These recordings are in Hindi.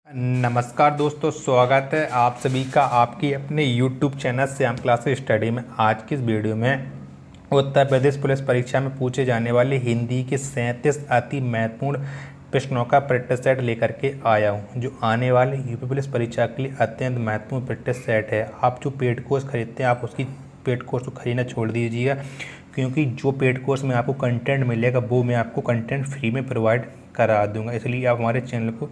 नमस्कार दोस्तों, स्वागत है आप सभी का आपकी अपने YouTube channel Shyam classes study में। आज की इस वीडियो में उत्तर प्रदेश पुलिस परीक्षा में पूछे जाने वाले हिंदी के 37 अति महत्वपूर्ण प्रश्नों का प्रैक्टिस सेट लेकर के आया हूं, जो आने वाले यूपी पुलिस परीक्षा के लिए अत्यंत महत्वपूर्ण प्रैक्टिस सेट है। आप जो पेड कोर्स खरीदते हैं, आप उसकी पेड कोर्स को खरीदना छोड़ दीजिएगा, क्योंकि जो पेड कोर्स में आपको कंटेंट मिलेगा वो मैं आपको कंटेंट फ्री में प्रोवाइड करा दूंगा। इसलिए आप हमारे चैनल को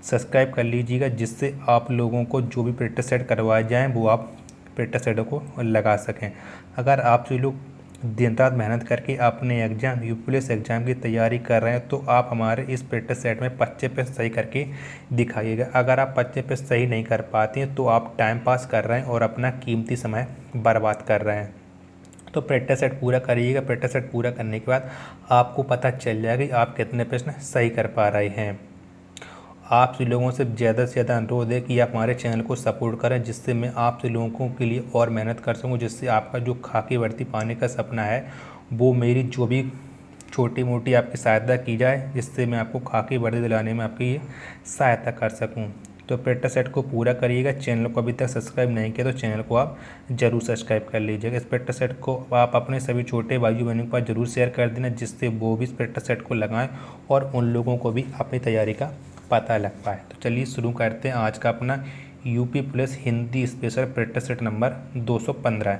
सब्सक्राइब कर लीजिएगा, जिससे आप लोगों को जो भी प्रैक्टिस सेट करवाए जाएँ वो आप प्रैक्टिस सेटों को लगा सकें। अगर आप जो लोग दिन रात मेहनत करके अपने एग्ज़ाम यूपी पुलिस एग्ज़ाम की तैयारी कर रहे हैं, तो आप हमारे इस प्रैक्टिस सेट में 25 पे सही करके दिखाइएगा। अगर आप 25 पे सही नहीं कर पाते हैं तो आप टाइम पास कर रहे हैं और अपना कीमती समय बर्बाद कर रहे हैं। तो प्रैक्टिस सेट पूरा करिएगा। प्रैक्टिस सेट पूरा करने के बाद आपको पता चल जाएगा कि आप कितने प्रश्न सही कर पा रहे हैं। आप लोगों से ज़्यादा अनुरोध है कि आप हमारे चैनल को सपोर्ट करें, जिससे मैं आप लोगों के लिए और मेहनत कर सकूं, जिससे आपका जो खाकी वर्दी पाने का सपना है वो मेरी जो भी छोटी मोटी आपकी सहायता की जाए, जिससे मैं आपको खाकी वर्दी दिलाने में आपकी सहायता कर सकूं। तो प्रैक्टिस सेट को पूरा करिएगा। चैनल को अभी तक सब्सक्राइब नहीं किया तो चैनल को आप ज़रूर सब्सक्राइब कर लीजिएगा। इस प्रैक्टिस सेट को आप अपने सभी छोटे भाई बहनों के पास ज़रूर शेयर कर देना, जिससे वो भी इस प्रैक्टिस सेट को लगाएं और उन लोगों को भी अपनी तैयारी का पता लग पाए। तो चलिए शुरू करते हैं आज का अपना UP police Hindi special practice set number 215।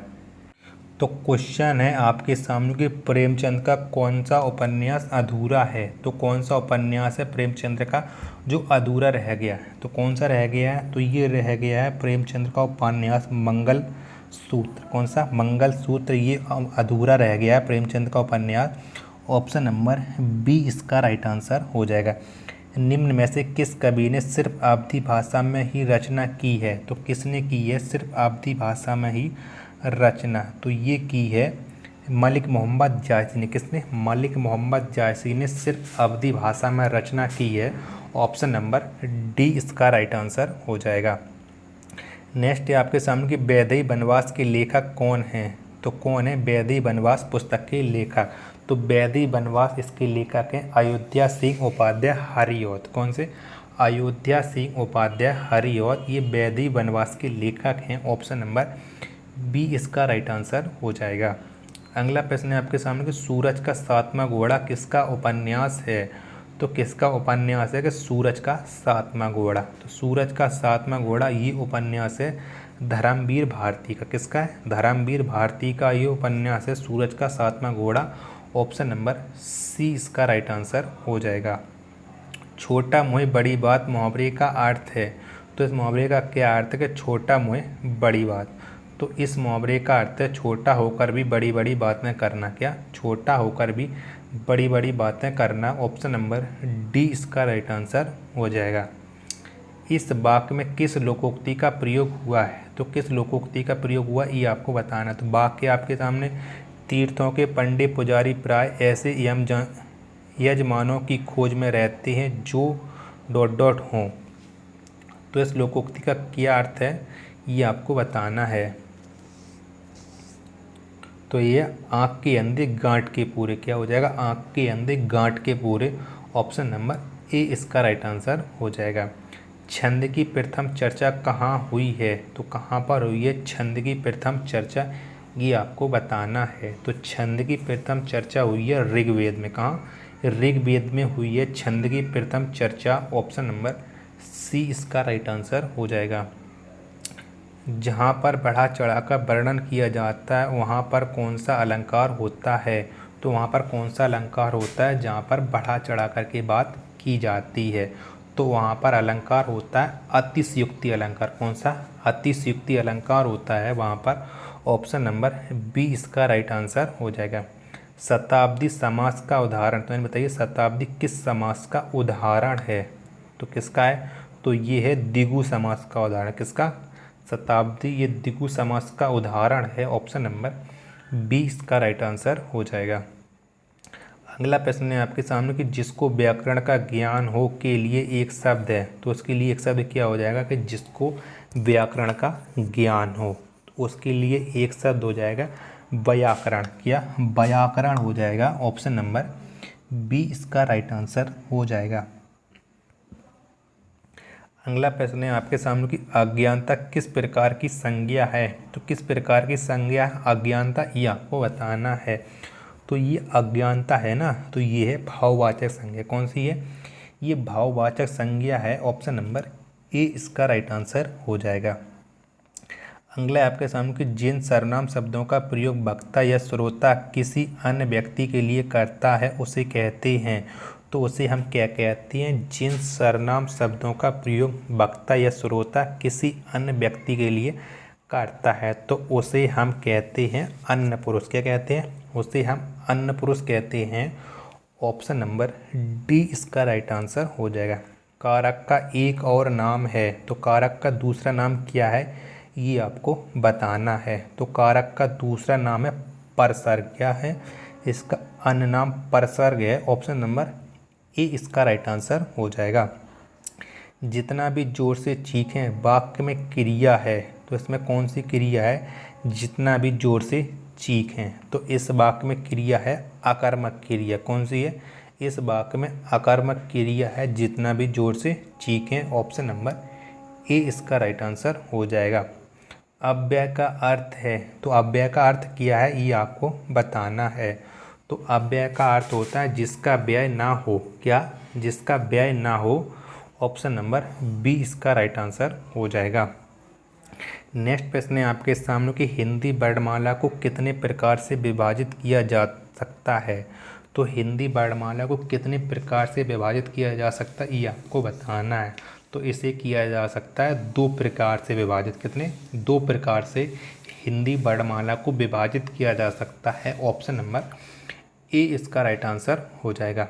तो क्वेश्चन है आपके सामने कि प्रेमचंद का कौन सा उपन्यास अधूरा है। तो कौन सा उपन्यास है प्रेमचंद का जो अधूरा रह गया है? तो कौन सा रह गया है? तो ये रह गया है प्रेमचंद का उपन्यास मंगल सूत्र। कौन सा? मंगल सूत्र। ये अधूरा रह गया है प्रेमचंद का उपन्यास। ऑप्शन नंबर बी इसका राइट आंसर हो जाएगा। निम्न में से किस कवि ने सिर्फ अवधी भाषा में ही रचना की है? तो किसने की है सिर्फ अवधी भाषा में ही रचना? तो ये की है मलिक मोहम्मद जायसी ने। किसने? मलिक मोहम्मद जायसी ने सिर्फ अवधी भाषा में रचना की है। ऑप्शन नंबर डी इसका राइट आंसर हो जाएगा। नेक्स्ट है आपके सामने कि वैदेही वनवास के लेखक कौन हैं? तो कौन है वैदेही वनवास पुस्तक के लेखक? तो वैदेही वनवास इसके लेखक हैं अयोध्या सिंह उपाध्याय हरिऔध। कौन से? अयोध्या सिंह उपाध्याय हरिऔध ये वैदेही वनवास के लेखक हैं। ऑप्शन नंबर बी इसका राइट आंसर हो जाएगा। अगला प्रश्न है आपके सामने कि सूरज का सातवां घोड़ा किसका उपन्यास है? तो किसका उपन्यास है कि सूरज का सातवां घोड़ा? तो सूरज का सातवां घोड़ा ये उपन्यास है धर्मवीर भारती का। किसका है? धर्मवीर भारती का ये उपन्यास है सूरज का सातवां घोड़ा। ऑप्शन नंबर सी इसका राइट आंसर हो जाएगा। छोटा मुँह बड़ी बात मुहावरे का अर्थ है। तो इस मुहावरे का क्या अर्थ है कि छोटा मुँह बड़ी बात? तो इस मुहावरे का अर्थ है छोटा होकर भी बड़ी बड़ी बातें करना। क्या? छोटा होकर भी बड़ी बड़ी बातें करना। ऑप्शन नंबर डी इसका राइट आंसर हो जाएगा। इस वाक्य में किस लोकोक्ति का प्रयोग हुआ है? तो किस लोकोक्ति का प्रयोग हुआ ये आपको बताना। तो वाक्य आपके सामने तीर्थों के पंडित पुजारी प्राय ऐसे यजमानों की खोज में रहते हैं जो ... हों। तो इस लोकोक्ति का क्या अर्थ है ये आपको बताना है। तो ये आँख के अंधे गांठ के पूरे। क्या हो जाएगा? आँख के अंधे गांठ के पूरे। ऑप्शन नंबर ए इसका राइट आंसर हो जाएगा। छंद की प्रथम चर्चा कहाँ हुई है? तो कहाँ पर हुई है छंद की प्रथम चर्चा ये आपको बताना है। तो छंद की प्रथम चर्चा हुई है ऋग्वेद में। कहाँ? ऋग्वेद में हुई है छंद की प्रथम चर्चा। ऑप्शन नंबर सी इसका राइट आंसर हो जाएगा। जहाँ पर बढ़ा चढ़ाकर वर्णन किया जाता है वहाँ पर कौन सा अलंकार होता है? तो वहाँ पर कौन सा अलंकार होता है जहाँ पर बढ़ा चढ़ाकर के बात की जाती है? तो वहाँ पर अलंकार होता है अतिशयोक्ति अलंकार। कौन सा? अतिशयोक्ति अलंकार होता है वहाँ पर। ऑप्शन नंबर बी इसका राइट आंसर हो जाएगा। शताब्दी समास का उदाहरण। तो इन्हें बताइए शताब्दी किस समास का उदाहरण है? तो किसका है? तो ये है द्विगु समास का उदाहरण। किसका? शताब्दी ये द्विगु समास का उदाहरण है। ऑप्शन नंबर बी इसका राइट आंसर हो जाएगा। अगला प्रश्न है आपके सामने कि जिसको व्याकरण का ज्ञान हो के लिए एक शब्द है। तो उसके लिए एक शब्द क्या हो जाएगा कि जिसको व्याकरण का ज्ञान हो, तो उसके लिए एक शब्द हो जाएगा व्याकरण। क्या? व्याकरण हो जाएगा। ऑप्शन नंबर बी इसका राइट आंसर हो जाएगा। अगला प्रश्न है आपके सामने कि अज्ञानता किस प्रकार की संज्ञा है। तो किस प्रकार की संज्ञा है अज्ञानता, ये आपको बताना है। तो ये अज्ञानता है ना, तो ये है भाववाचक संज्ञा। कौन सी है? ये भाववाचक संज्ञा है। ऑप्शन नंबर ए इसका राइट आंसर हो जाएगा। अगला है आपके सामने कि जिन सर्वनाम शब्दों का प्रयोग वक्ता या श्रोता किसी अन्य व्यक्ति के लिए करता है उसे कहते हैं। तो उसे हम क्या कहते हैं? जिन सर्वनाम शब्दों का प्रयोग वक्ता या श्रोता किसी अन्य व्यक्ति के लिए करता है तो उसे हम कहते हैं अन्य पुरुष। क्या कहते हैं? उसे हम अन्य पुरुष कहते हैं। ऑप्शन नंबर डी इसका राइट आंसर हो जाएगा। कारक का एक और नाम है, तो कारक का दूसरा नाम क्या है ये आपको बताना है। तो कारक का दूसरा नाम है परसर्ग। क्या है? इसका अन्य नाम परसर्ग है। ऑप्शन नंबर ए इसका राइट आंसर हो जाएगा। जितना भी जोर से चीखें वाक्य में क्रिया है, तो इसमें कौन सी क्रिया है? जितना भी जोर से चीखें, तो इस वाक्य में क्रिया है आकर्मक क्रिया। कौन सी है? इस वाक्य में आकर्मक क्रिया है जितना भी जोर से चीखें। ऑप्शन नंबर ए इसका राइट आंसर हो जाएगा। अव्यय का अर्थ है, तो अव्यय का अर्थ क्या है ये आपको बताना है। तो अव्यय का अर्थ होता है जिसका व्यय ना हो। क्या? जिसका व्यय ना हो। ऑप्शन नंबर बी इसका राइट आंसर हो जाएगा। नेक्स्ट प्रश्न है आपके सामने कि हिंदी वर्णमाला को कितने प्रकार से विभाजित किया जा सकता है। तो हिंदी वर्णमाला को कितने प्रकार से विभाजित किया जा सकता है ये आपको बताना है। तो इसे किया जा सकता है दो प्रकार से विभाजित। कितने? दो प्रकार से हिंदी वर्णमाला को विभाजित किया जा सकता है। ऑप्शन नंबर ए इसका राइट आंसर हो जाएगा।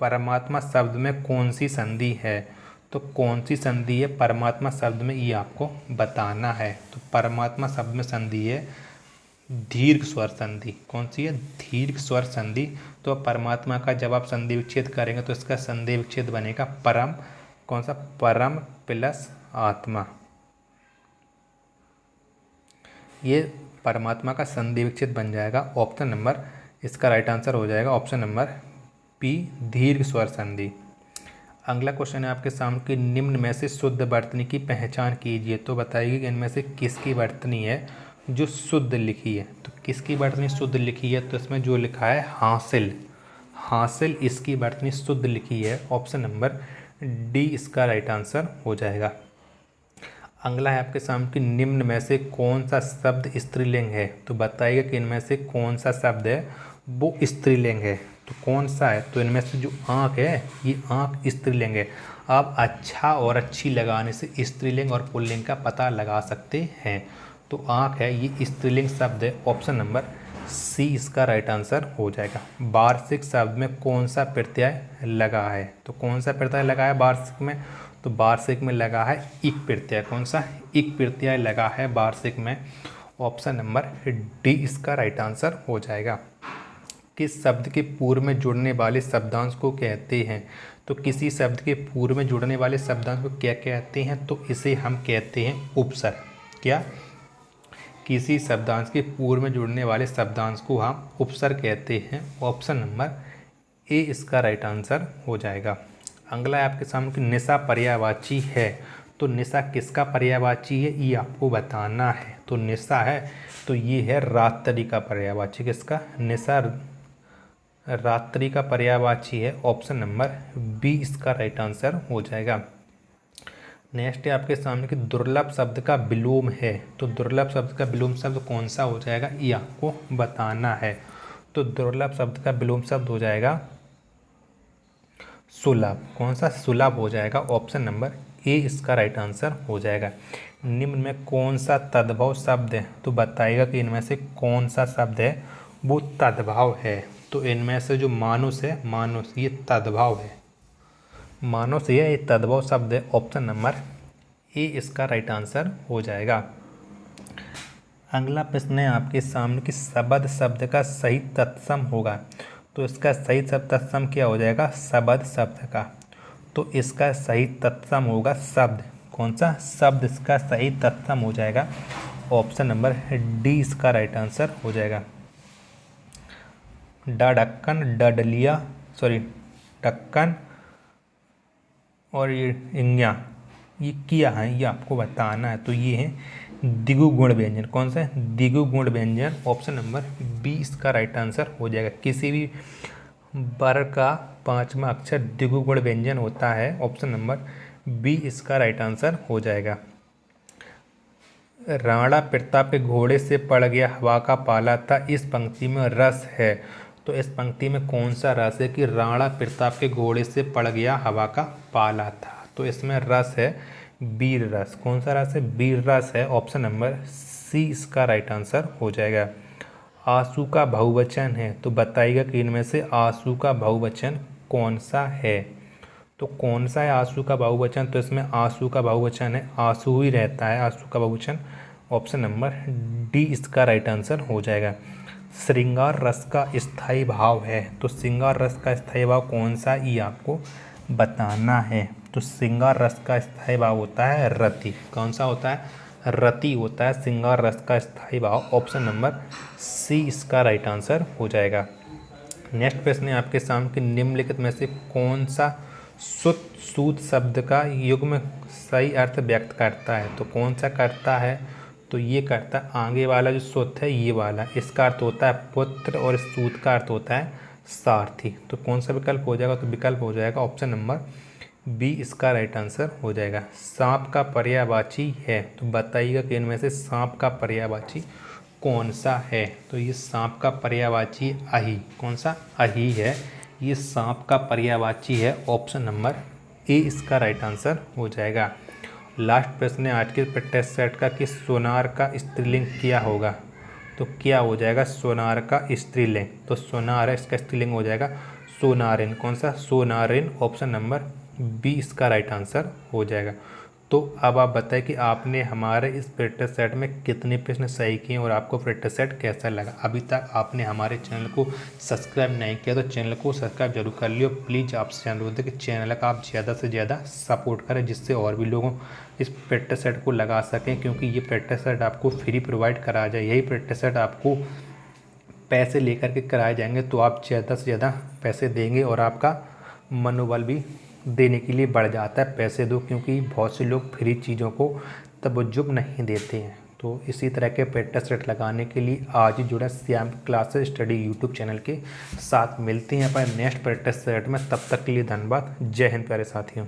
परमात्मा शब्द में कौन सी संधि है? तो कौन सी संधि है परमात्मा शब्द में ये आपको बताना है। तो परमात्मा शब्द में संधि है दीर्घ स्वर संधि। कौन सी है? दीर्घ स्वर संधि। तो परमात्मा का जब आप संधि विच्छेद करेंगे तो इसका संधि विच्छेद बनेगा परम। कौन सा? परम प्लस आत्मा। ये परमात्मा का संधि विच्छेद बन जाएगा। ऑप्शन नंबर इसका राइट आंसर हो जाएगा। ऑप्शन नंबर पी दीर्घ स्वर संधि। अगला क्वेश्चन है आपके सामने कि निम्न में से शुद्ध वर्तनी की पहचान कीजिए। तो बताइए कि इनमें से किसकी वर्तनी है जो शुद्ध लिखी है। तो किसकी वर्तनी शुद्ध लिखी है? तो इसमें जो लिखा है हासिल, हासिल इसकी वर्तनी शुद्ध लिखी है। ऑप्शन नंबर डी इसका राइट आंसर हो जाएगा। अगला है आपके सामने कि निम्न में से कौन सा शब्द स्त्रीलिंग है। तो बताइएगा कि इनमें से कौन सा शब्द है वो स्त्रीलिंग है। तो कौन सा है? तो इनमें से जो आँख है ये आँख स्त्रीलिंग है। आप अच्छा और अच्छी लगाने से स्त्रीलिंग और पुल्लिंग का पता लगा सकते हैं। तो आँख है ये स्त्रीलिंग शब्द है। ऑप्शन नंबर सी इसका राइट आंसर हो जाएगा। वार्षिक शब्द में कौन सा प्रत्यय लगा है? तो कौन सा प्रत्यय लगा है वार्षिक में? तो वार्षिक में लगा है इक प्रत्यय। कौन सा? इक प्रत्यय लगा है वार्षिक में। ऑप्शन नंबर डी इसका राइट आंसर हो जाएगा। किस शब्द के पूर्व में जुड़ने वाले शब्दांश को कहते हैं? तो किसी शब्द के पूर्व में जुड़ने वाले शब्दांश को क्या कहते हैं? तो इसे हम कहते हैं उपसर्ग। क्या? किसी शब्दांश के पूर्व में जुड़ने वाले शब्दांश को हम उपसर्ग कहते हैं। ऑप्शन नंबर ए इसका राइट आंसर हो जाएगा। अगला है आपके सामने कि निशा पर्यायवाची है। तो निशा किसका पर्यायवाची है ये आपको बताना है। तो निशा है तो ये है रात्रि का पर्यायवाची। किसका? निशा रात्रि का पर्यायवाची है। ऑप्शन नंबर बी इसका राइट आंसर हो जाएगा। नेक्स्ट है आपके सामने कि दुर्लभ शब्द का विलोम है। तो दुर्लभ शब्द का विलोम शब्द कौन सा हो जाएगा ये आपको बताना है। तो दुर्लभ शब्द का विलोम शब्द हो जाएगा सुलभ। कौन सा? सुलभ हो जाएगा। ऑप्शन नंबर ए इसका राइट आंसर हो जाएगा। निम्न में कौन सा तद्भव शब्द है? तो बताइएगा कि इनमें से कौन सा शब्द है वो तद्भव है। तो इनमें से जो मानुष है, मानुष ये तद्भव है। मानुष ये तद्भव शब्द है। ऑप्शन नंबर ए इसका राइट आंसर हो जाएगा। अगला प्रश्न है आपके सामने कि शबद शब्द का सही तत्सम होगा। तो इसका सही तत्सम क्या हो जाएगा? शबद शब्द का। तो इसका सही तत्सम होगा शब्द। कौन सा? शब्द इसका सही तत्सम हो जाएगा। ऑप्शन नंबर डी इसका राइट आंसर हो जाएगा। ढक्कन, डडलिया, सॉरी ढक्कन और ये इंग्या, ये किया है, ये आपको बताना है। तो ये है द्विगुण व्यंजन। कौन सा है? द्विगुण व्यंजन। ऑप्शन नंबर बी इसका राइट आंसर हो जाएगा। किसी भी वर्ग का 5वां अक्षर द्विगुण व्यंजन होता है। ऑप्शन नंबर बी इसका राइट आंसर हो जाएगा। राणा प्रताप के घोड़े से पड़ गया हवा का पाला था, इस पंक्ति में रस है। तो इस पंक्ति में कौन सा रस है कि राणा प्रताप के घोड़े से पड़ गया हवा का पाला था? तो इसमें रस है वीर रस। कौन सा रस है? वीर रस है। ऑप्शन नंबर सी इसका राइट आंसर हो जाएगा। आंसू का बहुवचन है, तो बताइएगा कि इनमें से आंसू का बहुवचन कौन सा है? तो कौन सा है आंसू का बहुवचन? तो इसमें आंसू का बहुवचन है, आंसू ही रहता है आंसू का बहुवचन। ऑप्शन नंबर डी इसका राइट आंसर हो जाएगा। श्रृंगार रस का स्थायी भाव है, तो श्रृंगार रस का स्थायी भाव कौन सा, ये आपको बताना है। तो श्रृंगार रस का स्थायी भाव होता है रति। कौन सा होता है? रति होता है श्रृंगार रस का स्थायी भाव। ऑप्शन नंबर सी इसका राइट आंसर हो जाएगा। नेक्स्ट प्रश्न है आपके सामने कि निम्नलिखित में से कौन सा सुत सूत शब्द का युग्म सही अर्थ व्यक्त करता है? तो कौन सा करता है? तो ये करता है आगे वाला जो सुत है ये वाला, इसका अर्थ होता है पुत्र और सूत का अर्थ होता है सारथी। तो कौन सा विकल्प हो जाएगा? तो विकल्प हो जाएगा ऑप्शन नंबर बी इसका राइट आंसर हो जाएगा। सांप का पर्यायवाची है, तो बताइएगा कि इनमें से सांप का पर्यायवाची कौन सा है? तो ये सांप का पर्यायवाची अहि। कौन सा? अहि है। ये सांप का पर्यायवाची है। ऑप्शन नंबर ए इसका राइट आंसर हो जाएगा। लास्ट प्रश्न है आज के प्रैक्टिस सेट का कि सोनार का स्त्रीलिंग क्या होगा? तो क्या हो जाएगा सोनार का स्त्रीलिंग? तो सोनार है, इसका स्त्रीलिंग हो जाएगा सोनारिन। कौन सा? सोनारिन। ऑप्शन नंबर बी इसका राइट आंसर हो जाएगा। तो अब आप बताएं कि आपने हमारे इस प्रैक्टिस सेट में कितने प्रश्न सही किए और आपको प्रैक्टिस सेट कैसा लगा। अभी तक आपने हमारे चैनल को सब्सक्राइब नहीं किया तो चैनल को सब्सक्राइब जरूर कर लियो। प्लीज़ आपसे अनुरोध है कि चैनल का आप ज़्यादा से ज़्यादा सपोर्ट करें, जिससे और भी लोगों इस प्रैक्टिस सेट को लगा सकें, क्योंकि ये प्रैक्टिस सेट आपको फ्री प्रोवाइड कराया जाए। यही प्रैक्टिस सेट आपको पैसे लेकर के कराए जाएंगे, तो आप ज़्यादा से ज़्यादा पैसे देंगे और आपका मनोबल भी देने के लिए बढ़ जाता है। पैसे दो, क्योंकि बहुत से लोग फ्री चीज़ों को तवज्जो नहीं देते हैं। तो इसी तरह के प्रैक्टिस सेट लगाने के लिए आज ही जुड़ा Shyam classes study YouTube channel के साथ। मिलते हैं अपने नेक्स्ट प्रैक्टिस सेट में, तब तक के लिए धन्यवाद। जय हिंद प्यारे साथियों।